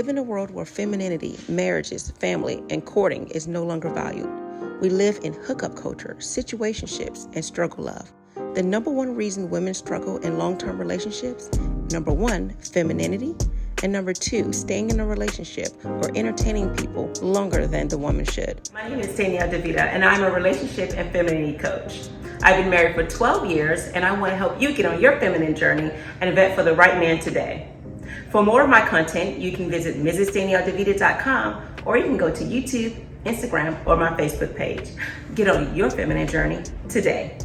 live in a world where femininity, marriages, family, and courting is no longer valued. We live in hookup culture, situationships, and struggle love. The number one reason women struggle in long-term relationships, number one, femininity, and number two, staying in a relationship or entertaining people longer than the woman should. My name is Danielle DeVita, and I'm a relationship and femininity coach. I've been married for 12 years, and I want to help you get on your feminine journey and vet for the right man today. For more of my content, you can visit MrsDanielleDeVita.com, or you can go to YouTube, Instagram, or my Facebook page. Get on your feminine journey today.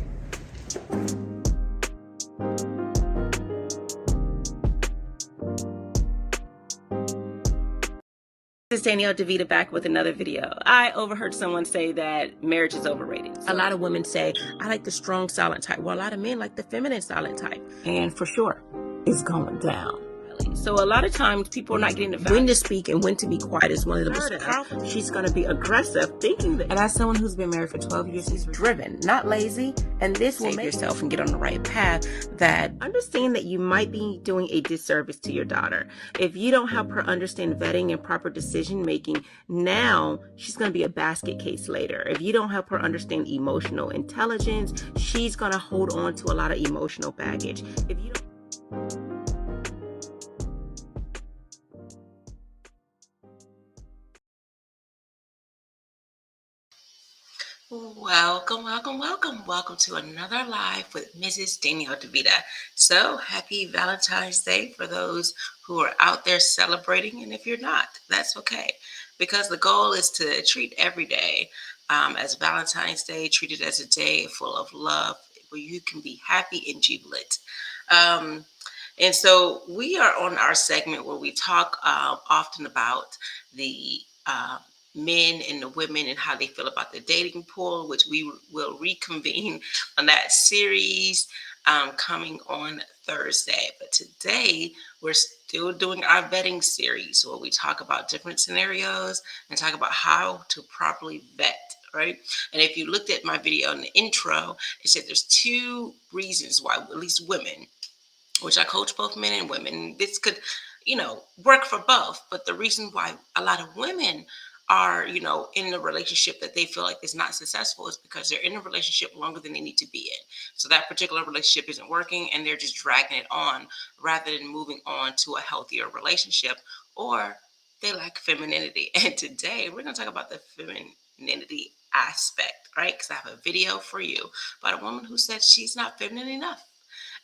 This is Danielle DeVita back with another video. I overheard someone say that marriage is overrated. A lot of women say, I like the strong silent type. Well, a lot of men like the feminine silent type. And for sure, it's going down. So a lot of times people are not getting the when to speak and when to be quiet is one of the most powerful. She's going to be aggressive thinking that. And as someone who's been married for 12 years, he's driven, not lazy. And this will make yourself and get on the right path. That understand that you might be doing a disservice to your daughter. If you don't help her understand vetting and proper decision making, now she's going to be a basket case later. If you don't help her understand emotional intelligence, she's going to hold on to a lot of emotional baggage. If you don't Welcome to another live with Mrs. Danielle DeVita. So happy Valentine's Day for those who are out there celebrating. And if you're not, that's okay. Because the goal is to treat every day as Valentine's Day, treat it as a day full of love where you can be happy and jubilant. And so we are on our segment where we talk often about the men and the women and how they feel about the dating pool, which we will reconvene on that series coming on Thursday. But today we're still doing our vetting series where we talk about different scenarios and talk about how to properly vet, right? And if you looked at my video in the intro, it said there's two reasons why at least women, which I coach both men and women, this could, work for both. But the reason why a lot of women are, in a relationship that they feel like is not successful is because they're in a relationship longer than they need to be in. So that particular relationship isn't working and they're just dragging it on rather than moving on to a healthier relationship, or they lack femininity. And today we're going to talk about the femininity aspect, right? Because I have a video for you about a woman who said she's not feminine enough.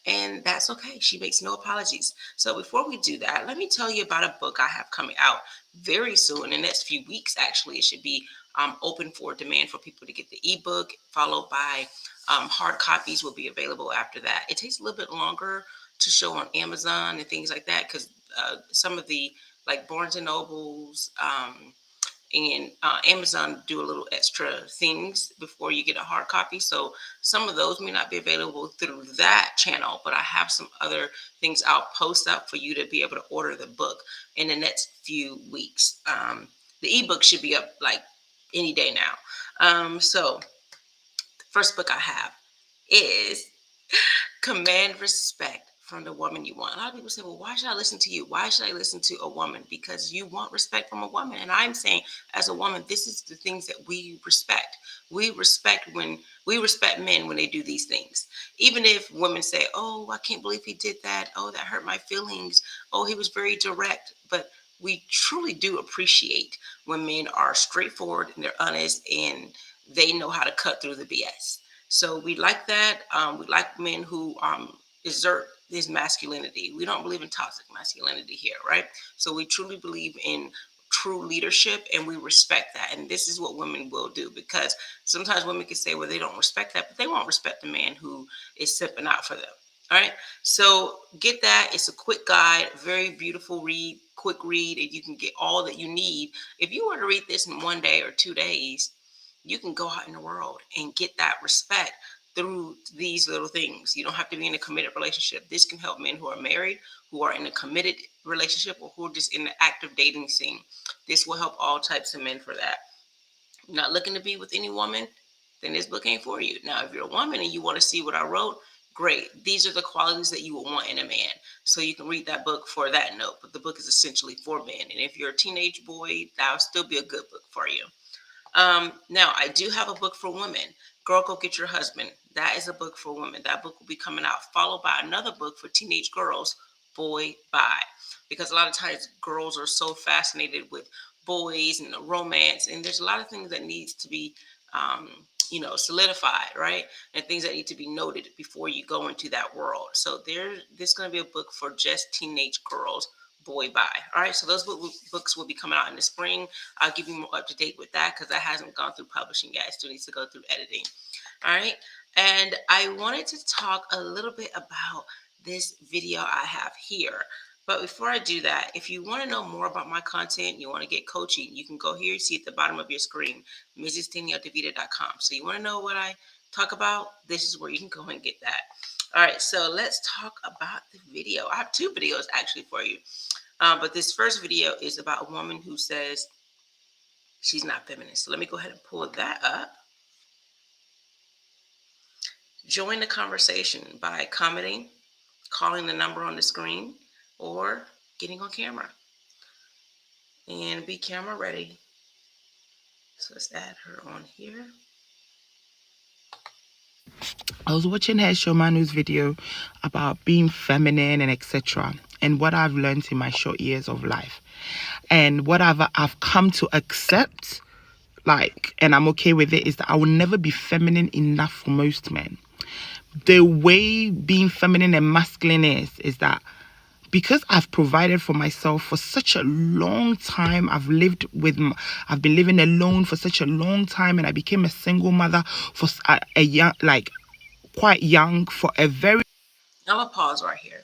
And that's okay. She makes no apologies. So before we do that, let me tell you about a book I have coming out very soon. In the next few weeks, actually, it should be open for demand for people to get the ebook, followed by hard copies will be available after that. It takes a little bit longer to show on Amazon and things like that because some of the like Barnes and Nobles, and Amazon do a little extra things before you get a hard copy. So some of those may not be available through that channel, but I have some other things I'll post up for you to be able to order the book in the next few weeks. The ebook should be up like any day now. So the first book I have is Command Respect from the Woman You Want. A lot of people say, well, why should I listen to you? Why should I listen to a woman? Because you want respect from a woman. And I'm saying, as a woman, this is the things that we respect. We respect men when they do these things. Even if women say, oh, I can't believe he did that. Oh, that hurt my feelings. Oh, he was very direct. But we truly do appreciate when men are straightforward and they're honest and they know how to cut through the BS. So we like that. We like men who exert this masculinity. We don't believe in toxic masculinity here, right? So we truly believe in true leadership and we respect that. And this is what women will do, because sometimes women can say, well, they don't respect that, but they won't respect the man who is stepping out for them. All right. So get that. It's a quick guide, very beautiful read, quick read, and you can get all that you need. If you were to read this in 1 day or 2 days, you can go out in the world and get that respect through these little things. You don't have to be in a committed relationship. This can help men who are married, who are in a committed relationship, or who are just in the active dating scene. This will help all types of men for that. You're not looking to be with any woman, then this book ain't for you. Now, if you're a woman and you want to see what I wrote, great. These are the qualities that you will want in a man. So you can read that book for that note. But the book is essentially for men. And if you're a teenage boy, that'll still be a good book for you. Now, I do have a book for women. Girl, Go Get Your Husband. That is a book for women. That book will be coming out, followed by another book for teenage girls, Boy Bye. Because a lot of times girls are so fascinated with boys and the romance, and there's a lot of things that needs to be, um, solidified, right? And things that need to be noted before you go into that world. So there's going to be a book for just teenage girls, Boy Bye. All right, so those books will be coming out in the spring. I'll give you more up to date with that because that hasn't gone through publishing yet. It still needs to go through editing. All right, and I wanted to talk a little bit about this video I have here. But before I do that, if you want to know more about my content, you want to get coaching, you can go here, see at the bottom of your screen, mrsdanielledevita.com. So you want to know what I talk about? This is where you can go and get that. All right, so let's talk about the video. I have two videos actually for you. But this first video is about a woman who says she's not feminine. So let me go ahead and pull that up. Join the conversation by commenting, calling the number on the screen, or getting on camera. And be camera ready. So let's add her on here. I was watching Hersho Manu's video about being feminine and etc. and what I've learned in my short years of life. And what I've come to accept, and I'm okay with it, is that I will never be feminine enough for most men. The way being feminine and masculine is that because I've provided for myself for such a long time, I've been living alone for such a long time, and I became a single mother for a young, quite young, for a very... I'm going to pause right here.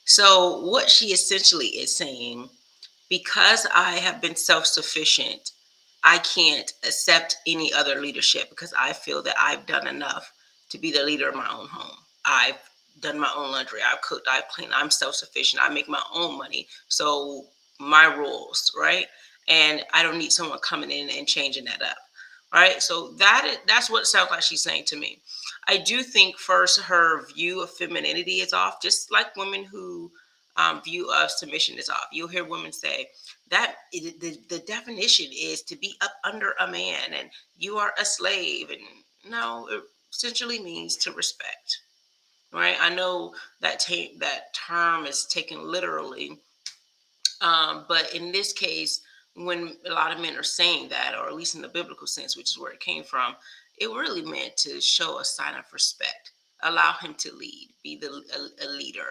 So what she essentially is saying, because I have been self-sufficient, I can't accept any other leadership because I feel that I've done enough to be the leader of my own home. I've done my own laundry. I've cooked. I've cleaned. I'm self-sufficient. I make my own money. So my rules, right? And I don't need someone coming in and changing that up. Right? So that's what it sounds like she's saying to me. I do think first her view of femininity is off, just like women who view of submission is off. You'll hear women say that the definition is to be up under a man and you are a slave. And no, it essentially means to respect. Right? I know that that term is taken literally, but in this case, when a lot of men are saying that, or at least in the biblical sense, which is where it came from, it really meant to show a sign of respect, allow him to lead, be a leader.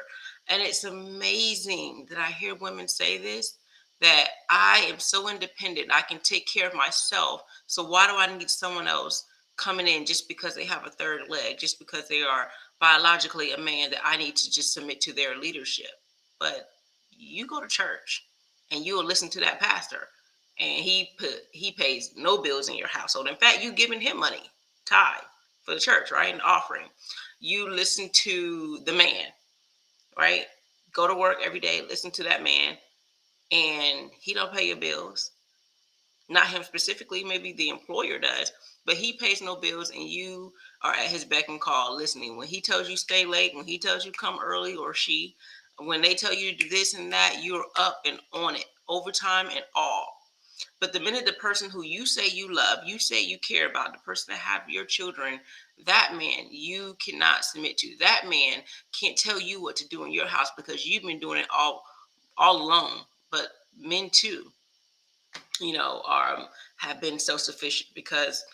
And it's amazing that I hear women say this, that I am so independent, I can take care of myself. So why do I need someone else coming in just because they have a third leg, just because they are biologically a man, that I need to just submit to their leadership? But you go to church and you will listen to that pastor, and he pays no bills in your household. In fact, you giving him money, tithe, for the church, right? An offering. You listen to the man, right? Go to work every day, listen to that man, and he don't pay your bills. Not him specifically, maybe the employer does, but he pays no bills, and you are at his beck and call listening. When he tells you stay late, when he tells you come early, or when they tell you to do this and that, you're up and on it, overtime and all. But the minute the person who you say you love, you say you care about, the person that have your children, that man you cannot submit to. That man can't tell you what to do in your house because you've been doing it all alone. But men too, have been self-sufficient because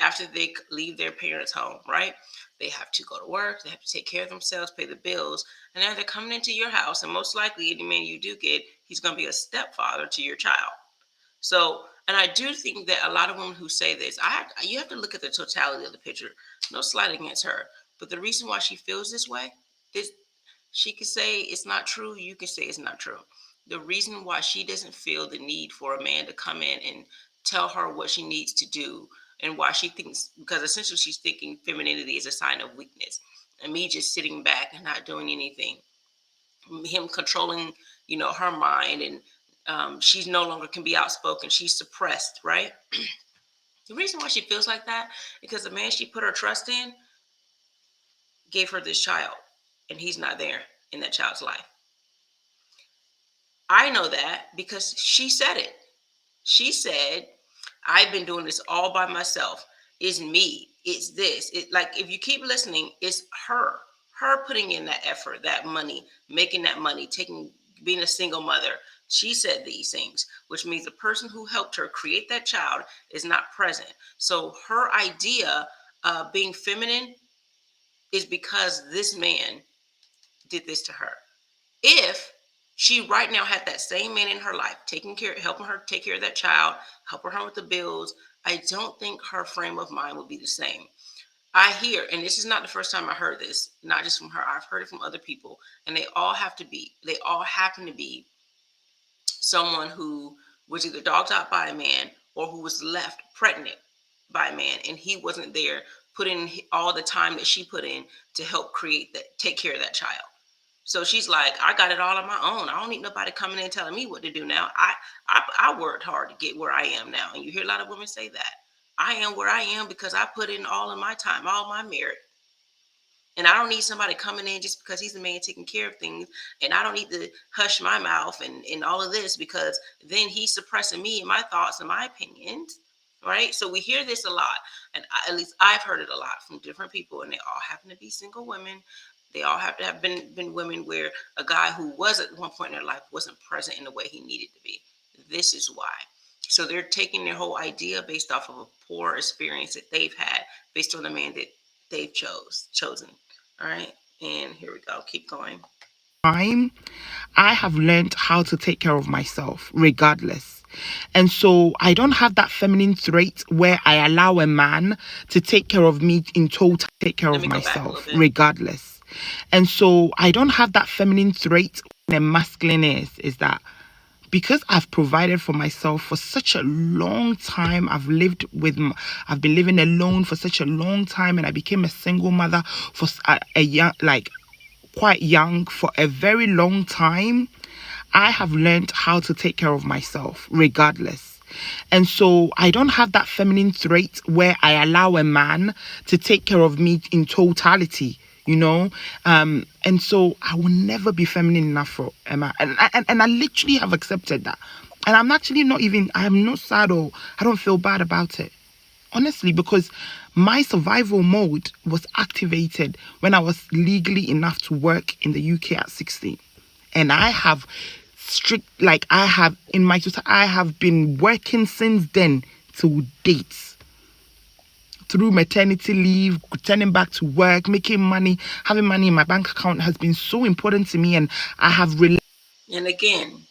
after they leave their parents' home, right? They have to go to work, they have to take care of themselves, pay the bills, and now they're coming into your house, and most likely any man you do get, he's going to be a stepfather to your child. So, and I do think that a lot of women who say this, you have to look at the totality of the picture. No slight against her, but the reason why she feels this way is she could say it's not true. You can say it's not true. The reason why she doesn't feel the need for a man to come in and tell her what she needs to do, and why she thinks, because essentially she's thinking femininity is a sign of weakness, and me just sitting back and not doing anything, him controlling, her mind, and she's no longer can be outspoken. She's suppressed, right? The reason why she feels like that, because the man she put her trust in gave her this child and he's not there in that child's life. I know that because she said it. She said, I've been doing this all by myself. It's me. It's this. It, like, if you keep listening, it's her putting in that effort, that money, making that money, being a single mother. She said these things, which means the person who helped her create that child is not present. So her idea of being feminine is because this man did this to her. If she right now had that same man in her life, helping her take care of that child, helping her with the bills, I don't think her frame of mind would be the same. I hear, and this is not the first time I heard this, not just from her, I've heard it from other people, and they all happen to be someone who was either dogged out by a man or who was left pregnant by a man, and he wasn't there putting all the time that she put in to help take care of that child. So she's like, I got it all on my own. I don't need nobody coming in and telling me what to do now. I worked hard to get where I am now. And you hear a lot of women say that. I am where I am because I put in all of my time, all my merit. And I don't need somebody coming in just because he's the man taking care of things. And I don't need to hush my mouth and all of this because then he's suppressing me and my thoughts and my opinions. Right. So we hear this a lot. And at least I've heard it a lot from different people. And they all happen to be single women. They all have to have been women where a guy who was at one point in their life wasn't present in the way he needed to be. This is why. So they're taking their whole idea based off of a poor experience that they've had based on the man that they've chosen. All right. And here we go. Keep going. Time, I have learned how to take care of myself regardless. And so I don't have that feminine trait where I allow a man to take care of me in total, take care of myself regardless. And so I don't have that feminine trait when a masculine is that because I've provided for myself for such a long time, I've been living alone for such a long time, and I became a single mother for a young, like quite young, for a very long time. I have learned how to take care of myself regardless. And so I don't have that feminine trait where I allow a man to take care of me in totality, you know. And so I will never be feminine enough for Emma. And I literally have accepted that. And I'm not sad or I don't feel bad about it. Honestly, because my survival mode was activated when I was legally enough to work in the UK at 16. And I have I have been working since then to date. Through maternity leave, returning back to work, making money, having money in my bank account has been so important to me. And I have And again,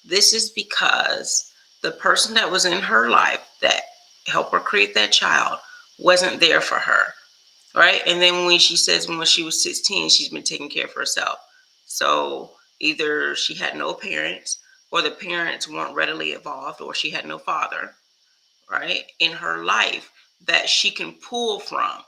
this is because the person that was in her life that helped her create that child wasn't there for her. Right. And then when she says when she was 16, she's been taking care of herself. So either she had no parents or the parents weren't readily involved or she had no father, right, in her life that she can pull from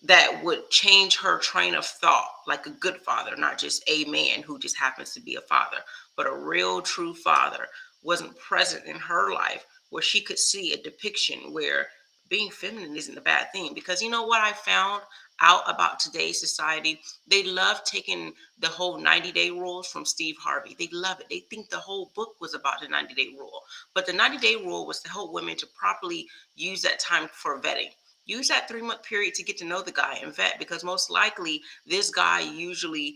that would change her train of thought, like a good father, not just a man who just happens to be a father, but a real true father wasn't present in her life where she could see a depiction where being feminine isn't a bad thing. Because you know what I found out about today's society? They love taking the whole 90-day rules from Steve Harvey. They love it. They think the whole book was about the 90-day rule. But the 90-day rule was to help women to properly use that time for vetting. Use that 3-month period to get to know the guy and vet, because most likely this guy usually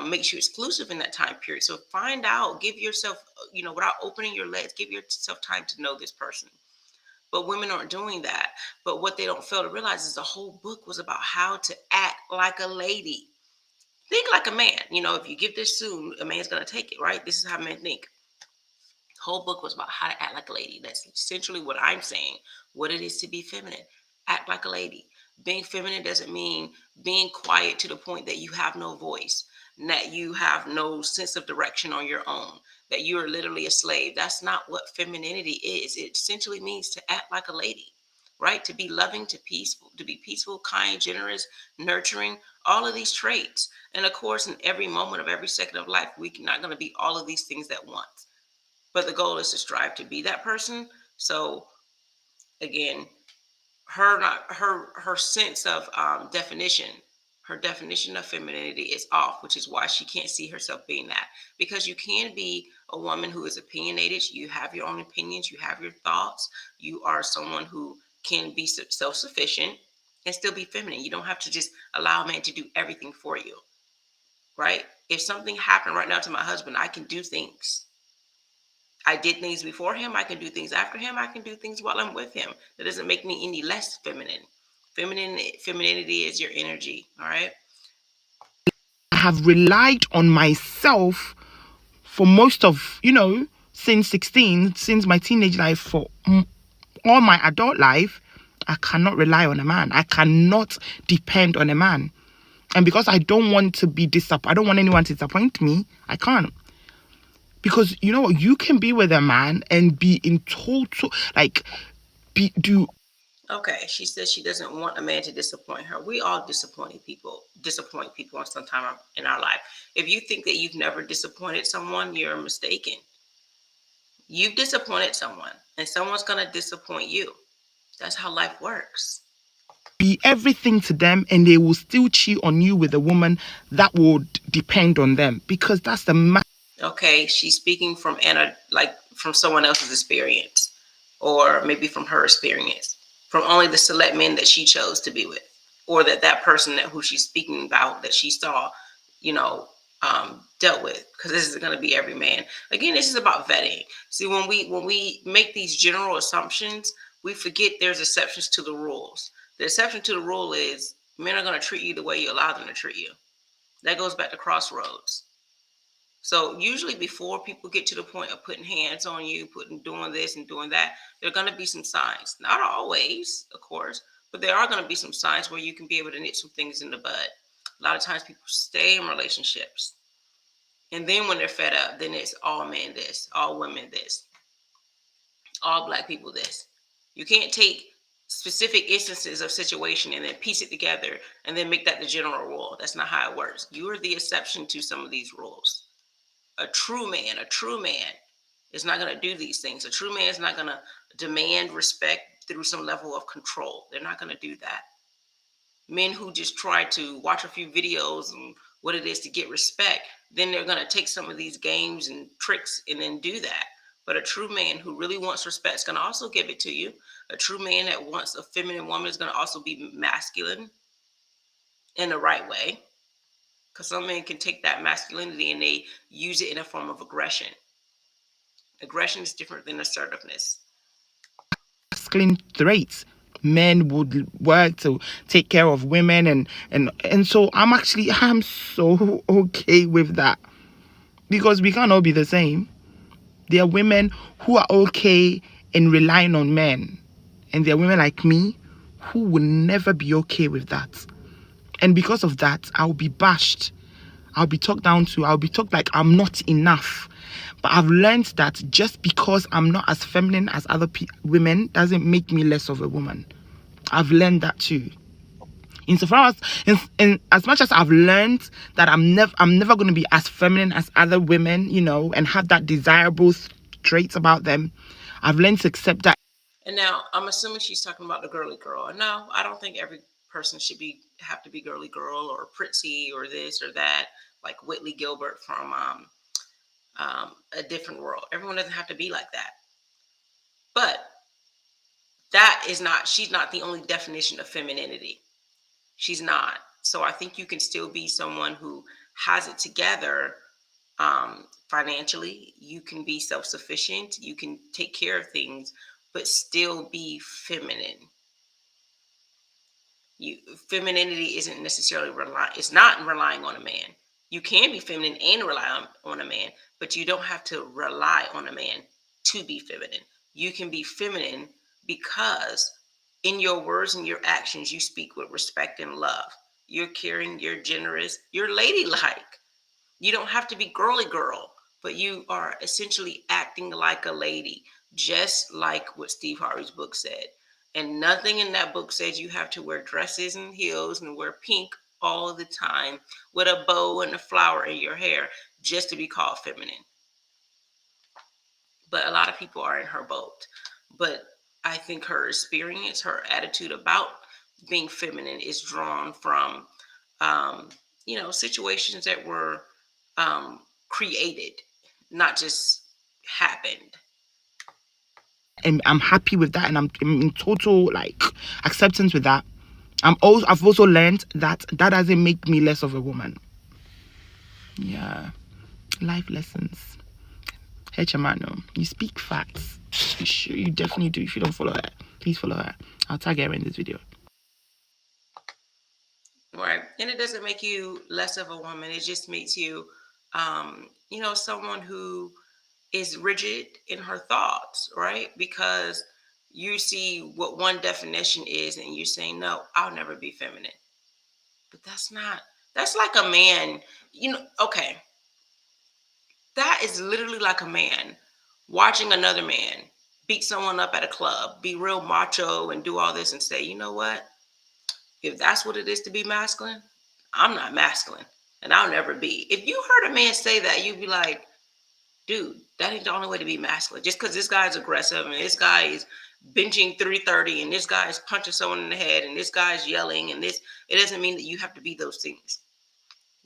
makes you exclusive in that time period. So find out, give yourself, without opening your legs, give yourself time to know this person. But women aren't doing that. But what they don't fail to realize is the whole book was about how to act like a lady. Think like a man. If you give this soon, a man's going to take it, right? This is how men think. The whole book was about how to act like a lady. That's essentially what I'm saying, what it is to be feminine. Act like a lady. Being feminine doesn't mean being quiet to the point that you have no voice, that you have no sense of direction on your own, that you are literally a slave. That's not what femininity is. It essentially means to act like a lady, right? To be loving, to be peaceful, kind, generous, nurturing, all of these traits. And of course, in every moment of every second of life, we're not going to be all of these things at once. But the goal is to strive to be that person. So again, her sense of definition, her definition of femininity is off, which is why she can't see herself being that. Because you can be a woman who is opinionated, you have your own opinions, you have your thoughts, you are someone who can be self-sufficient and still be feminine. You don't have to just allow a man to do everything for you, right? If something happened right now to my husband, I can do things. I did things before him, I can do things after him, I can do things while I'm with him. That doesn't make me any less feminine. Femininity is your energy, all right? I have relied on myself for most of, since 16, since my teenage life, for all my adult life. I cannot rely on a man. I cannot depend on a man. And because I don't want to be I don't want anyone to disappoint me, I can't. Because you know what, you can be with a man and be in total, Okay, she says she doesn't want a man to disappoint her. We all disappoint people on some time in our life. If you think that you've never disappointed someone, you're mistaken. You've disappointed someone, and someone's going to disappoint you. That's how life works. Be everything to them, and they will still cheat on you with a woman that would depend on them, because that's the Okay, she's speaking from from someone else's experience, or maybe from her experience, from only the select men that she chose to be with, or that person who she's speaking about that she saw, dealt with. Because this is going to be every man. Again, this is about vetting. See, when we make these general assumptions, we forget there's exceptions to the rules. The exception to the rule is men are going to treat you the way you allow them to treat you. That goes back to Crossroads. So usually before people get to the point of putting hands on you, doing this and doing that, there are going to be some signs. Not always, of course, but there are going to be some signs where you can be able to nip some things in the bud. A lot of times people stay in relationships. And then when they're fed up, then it's all men this, all women this, all Black people this. You can't take specific instances of situation and then piece it together and then make that the general rule. That's not how it works. You are the exception to some of these rules. A true man is not going to do these things. A true man is not going to demand respect through some level of control. They're not going to do that. Men who just try to watch a few videos and what it is to get respect, then they're going to take some of these games and tricks and then do that. But a true man who really wants respect is going to also give it to you. A true man that wants a feminine woman is going to also be masculine in the right way. Because some men can take that masculinity and they use it in a form of aggression. Aggression is different than assertiveness. masculine traits. Men would work to take care of women, and so I'm so okay with that, because we can't all be the same. There are women who are okay in relying on men, and there are women like me who will never be okay with that. And because of that, I'll be bashed. I'll be talked down to. I'll be talked like I'm not enough. But I've learned that just because I'm not as feminine as other women doesn't make me less of a woman. I've learned that too. Insofar as, in as much as I've learned that I'm never going to be as feminine as other women, and have that desirable traits about them, I've learned to accept that. And now I'm assuming she's talking about the girly girl. And no, I don't think every person should have to be girly girl or pretty or this or that, like Whitley Gilbert from A Different World. Everyone doesn't have to be like that. But she's not the only definition of femininity. She's not. So I think you can still be someone who has it together financially. You can be self-sufficient. You can take care of things, but still be feminine. Femininity isn't necessarily it's not relying on a man. You can be feminine and rely on a man, but you don't have to rely on a man to be feminine. You can be feminine because in your words and your actions, you speak with respect and love. You're caring, you're generous, you're ladylike. You don't have to be girly girl, but you are essentially acting like a lady, just like what Steve Harvey's book said. And nothing in that book says you have to wear dresses and heels and wear pink all the time with a bow and a flower in your hair just to be called feminine. But a lot of people are in her boat. But I think her experience, her attitude about being feminine is drawn from situations that were created, not just happened. And I'm happy with that, and I'm in total like acceptance with that. I've also learned that doesn't make me less of a woman. Yeah, life lessons. Hey Chamano, you speak facts. You definitely do. If you don't follow her, please follow her. I'll tag her in this video. Right. And it doesn't make you less of a woman. It just makes you, someone who is rigid in her thoughts, right? Because you see what one definition is and you're saying, no, I'll never be feminine. But that's like a man, okay. That is literally like a man watching another man beat someone up at a club, be real macho and do all this and say, you know what? If that's what it is to be masculine, I'm not masculine and I'll never be. If you heard a man say that, you'd be like, dude, that ain't the only way to be masculine. Just because this guy is aggressive and this guy is benching 330 and this guy is punching someone in the head and this guy is yelling and this, it doesn't mean that you have to be those things.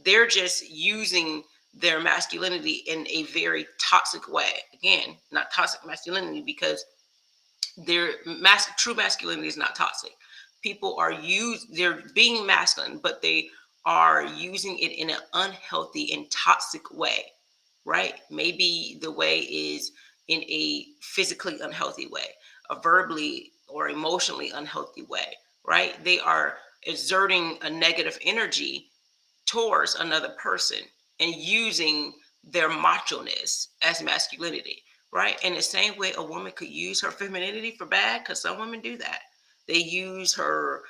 They're just using their masculinity in a very toxic way. Again, not toxic masculinity, because true masculinity is not toxic. People they're being masculine, but they are using it in an unhealthy and toxic way, right? Maybe the way is in a physically unhealthy way, a verbally or emotionally unhealthy way, right? They are exerting a negative energy towards another person and using their macho-ness as masculinity, right? In the same way a woman could use her femininity for bad, because some women do that. They use her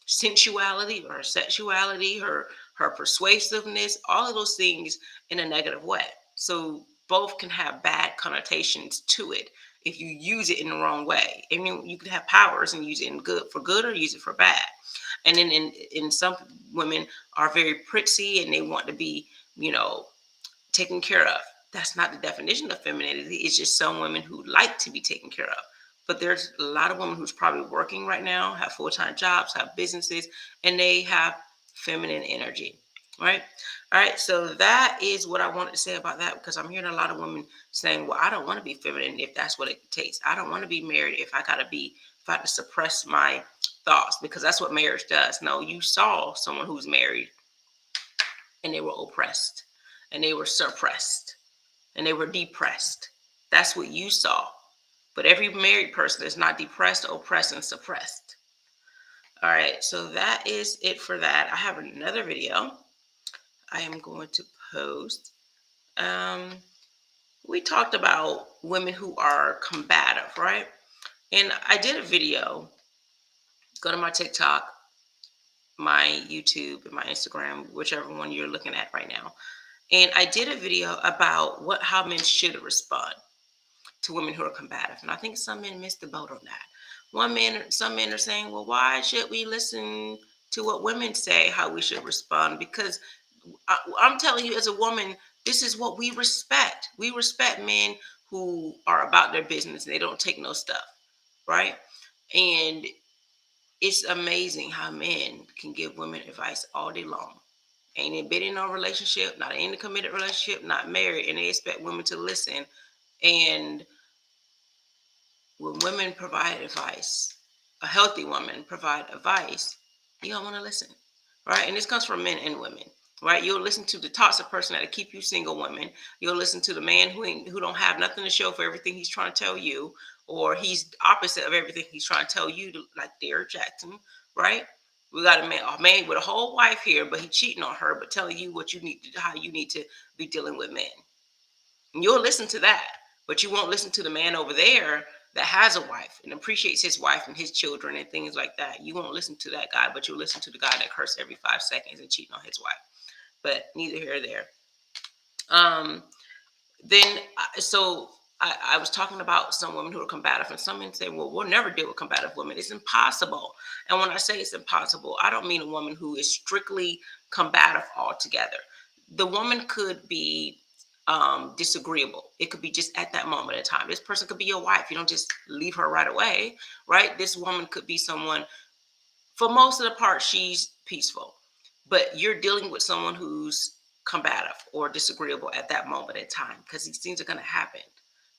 sensuality or her sexuality, her persuasiveness, all of those things in a negative way. So both can have bad connotations to it if you use it in the wrong way. I mean, you could have powers and use it for good or use it for bad. And then in some women are very prissy and they want to be, taken care of. That's not the definition of femininity. It's just some women who like to be taken care of. But there's a lot of women who's probably working right now, have full-time jobs, have businesses, and they have feminine energy, right? All right, so that is what I wanted to say about that, because I'm hearing a lot of women saying, well, I don't want to be feminine if that's what it takes. I don't want to be married if I have to suppress my thoughts, because that's what marriage does. No, you saw someone who's married and they were oppressed and they were suppressed and they were depressed. That's what you saw. But every married person is not depressed, oppressed, and suppressed. All right, so that is it for that. I have another video I am going to post. We talked about women who are combative, right? And I did a video. Go to my TikTok, my YouTube, and my Instagram, whichever one you're looking at right now. And I did a video about how men should respond to women who are combative. And I think some men missed the boat on that. Some men are saying, well, why should we listen to what women say, how we should respond? Because I'm telling you, as a woman, this is what we respect. We respect men who are about their business and they don't take no stuff, right? And it's amazing how men can give women advice all day long. Ain't been in no relationship, not in a committed relationship, not married, and they expect women to listen. And when women provide advice, a healthy woman provide advice, you don't want to listen, right? And this comes from men and women, right? You'll listen to the toxic person that'll keep you single, women. You'll listen to the man who don't have nothing to show for everything he's trying to tell you, or he's opposite of everything he's trying to tell you, like Derrick Jackson, right? We got a man with a whole wife here, but he cheating on her, but telling you how you need to be dealing with men. And you'll listen to that, but you won't listen to the man over there that has a wife and appreciates his wife and his children and things like that. You won't listen to that guy, but you'll listen to the guy that curses every 5 seconds and cheating on his wife. But neither here or there. I was talking about some women who are combative, and some men say, well, we'll never deal with combative women. It's impossible. And when I say it's impossible, I don't mean a woman who is strictly combative altogether. The woman could be disagreeable. It could be just at that moment in time. This person could be your wife. You don't just leave her right away, right? This woman could be someone, for most of the part, she's peaceful. but you're dealing with someone who's combative or disagreeable at that moment in time, because these things are going to happen,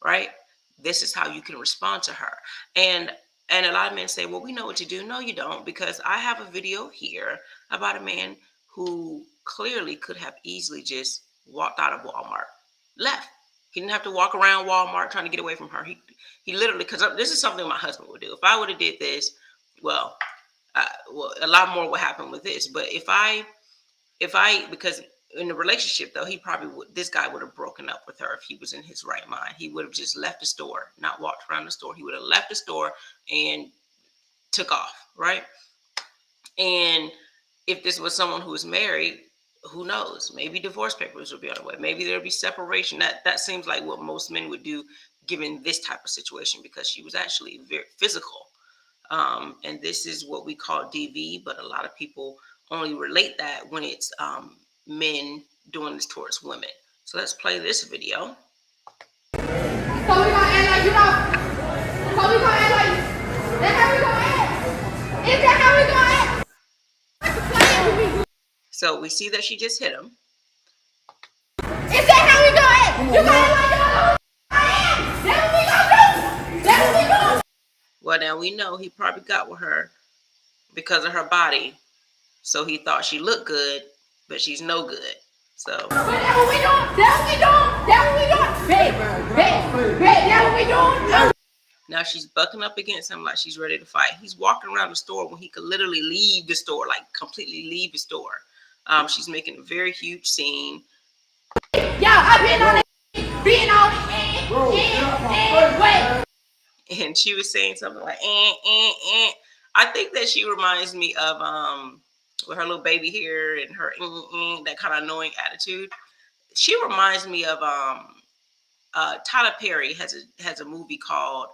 right? This is how you can respond to her. And a lot of men say, well, we know what to do. No, you don't, because I have a video here about a man who clearly could have easily just walked out of Walmart, left. He didn't have to walk around Walmart trying to get away from her. He literally, because this is something my husband would do. If I would have did this, well, a lot more would happen with this. But if I, because in the relationship though, he probably would, this guy would have broken up with her if he was in his right mind. He would have just left the store, not walked around the store. He would have left the store and took off, right? And if this was someone who was married, who knows? Maybe divorce papers would be on the way. Maybe there'll be separation. That seems like what most men would do given this type of situation, because she was actually very physical. And this is what we call DV, but a lot of people only relate that when it's men doing this towards women. So let's play this video. So we gonna act like, you know, so we gonna act like, that's how we gonna act. Is that how we gonna act? So we see that she just hit him. Is that how we gonna act? You gonna act like, that's what we gonna do. That's what we gonna do. Well, now we know he probably got with her because of her body. So he thought she looked good, but she's no good. So. But that's what we doing. That's what we doing. That's what we doing. Babe, that's what we doing. Now she's bucking up against him like she's ready to fight. He's walking around the store when he could literally leave the store, like completely leave the store. She's making a very huge scene. Yeah, I've been on it. And she was saying something like, I think that she reminds me of with her little baby hair and her that kind of annoying attitude. She reminds me of Tyler Perry has a movie called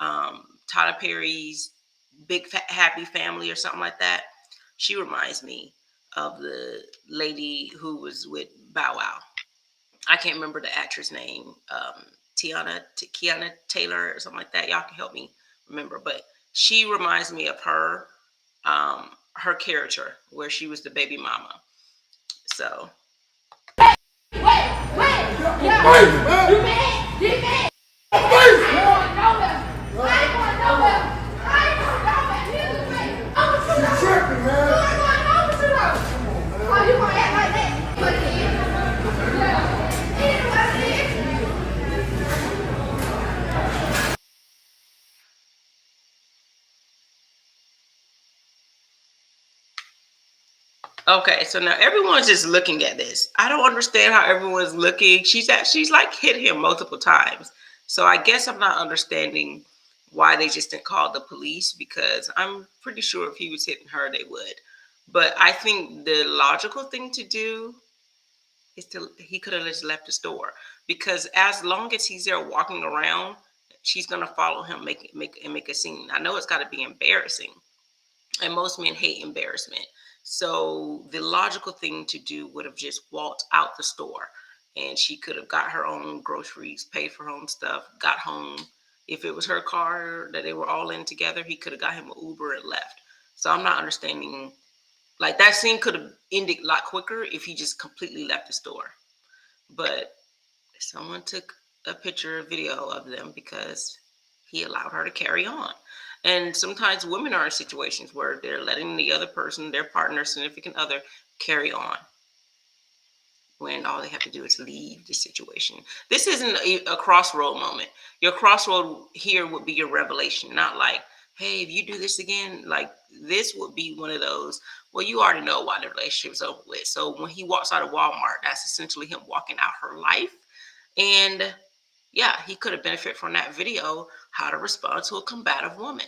Tyler Perry's Big Happy Family or something like that. She reminds me of the lady who was with Bow Wow. I can't remember the actress name. Kiana Taylor or something like that. Y'all can help me remember. But she reminds me of her character where she was the baby mama. So. Wait. Yeah. You mad? I ain't going nowhere. She's tripping, man. Oh, you gonna act like that? Okay, so now everyone's just looking at this. I don't understand how everyone's looking. She's like hit him multiple times. So I guess I'm not understanding why they just didn't call the police, because I'm pretty sure if he was hitting her, they would. But I think the logical thing to do is he could have just left the store, because as long as he's there walking around, she's gonna follow him, make a scene. I know it's got to be embarrassing, and most men hate embarrassment. So the logical thing to do would have just walked out the store, and she could have got her own groceries, paid for her own stuff, got home. If it was her car that they were all in together, he could have got him an Uber and left. So I'm not understanding. Like, that scene could have ended a lot quicker if he just completely left the store. But someone took a video of them because he allowed her to carry on. And sometimes women are in situations where they're letting the other person, their partner, significant other, carry on, when all they have to do is leave the situation. This isn't a crossroad moment. Your crossroad here would be your revelation, not like, hey, if you do this again, like, this would be one of those, well, you already know why the relationship is over with. So when he walks out of Walmart, that's essentially him walking out her life. And yeah, he could have benefited from that video, how to respond to a combative woman.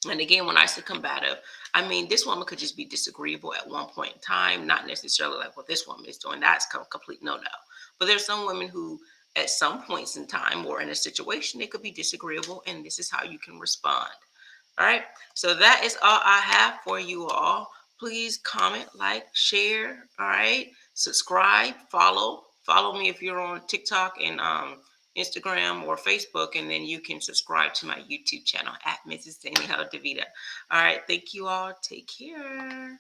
And again, when I say combative, I mean, this woman could just be disagreeable at one point in time, not necessarily like what this woman is doing. That's a complete no-no. But there's some women who, at some points in time or in a situation, they could be disagreeable, and this is how you can respond. All right. So that is all I have for you all. Please comment, like, share. All right. Subscribe, follow me if you're on TikTok and Instagram or Facebook, and then you can subscribe to my YouTube channel at Mrs. Danielle DeVita. All right. Thank you all. Take care.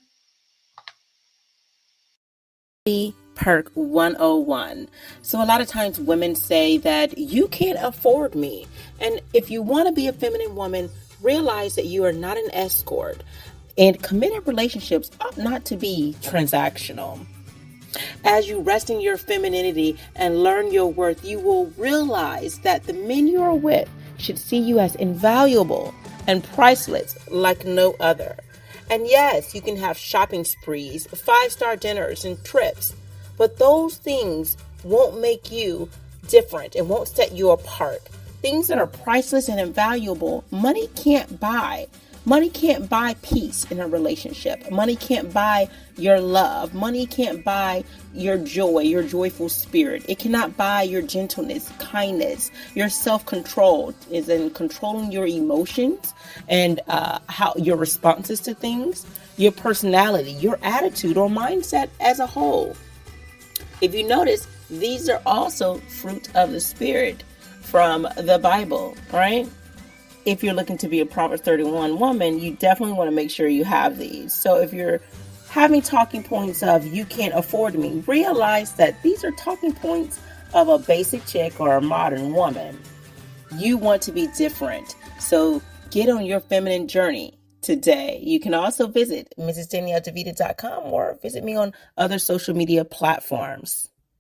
Perk 101. So a lot of times women say that you can't afford me. And if you want to be a feminine woman, realize that you are not an escort. And committed relationships ought not to be transactional. As you rest in your femininity and learn your worth, you will realize that the men you are with should see you as invaluable and priceless like no other. And yes, you can have shopping sprees, 5-star dinners, and trips, but those things won't make you different and won't set you apart. Things that are priceless and invaluable, money can't buy. Money can't buy peace in a relationship. Money can't buy your love. Money can't buy your joy, your joyful spirit. It cannot buy your gentleness, kindness, your self-control is in controlling your emotions and how your responses to things, your personality, your attitude or mindset as a whole. If you notice, these are also fruit of the Spirit from the Bible, right? If you're looking to be a Proverbs 31 woman, you definitely want to make sure you have these. So if you're having talking points of you can't afford me, realize that these are talking points of a basic chick or a modern woman. You want to be different. So get on your feminine journey today. You can also visit MrsDanielleDeVita.com or visit me on other social media platforms.